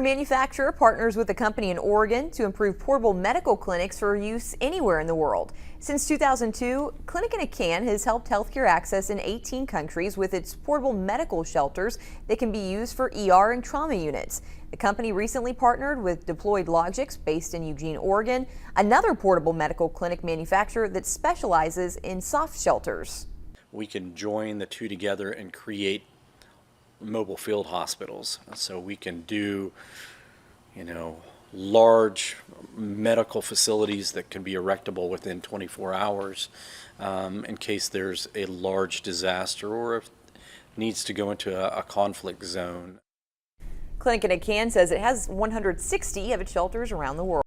Manufacturer partners with a company in Oregon to improve portable medical clinics for use anywhere in the world. Since 2002, Clinic in a Can has helped healthcare access in 18 countries with its portable medical shelters that can be used for ER and trauma units. The company recently partnered with Deployed Logics, based in Eugene, Oregon, another portable medical clinic manufacturer that specializes in soft shelters. We can join the two together and create mobile field hospitals. So we can do, large medical facilities that can be erectable within 24 hours in case there's a large disaster or if it needs to go into a conflict zone. Clinic in a Can says it has 160 of its shelters around the world.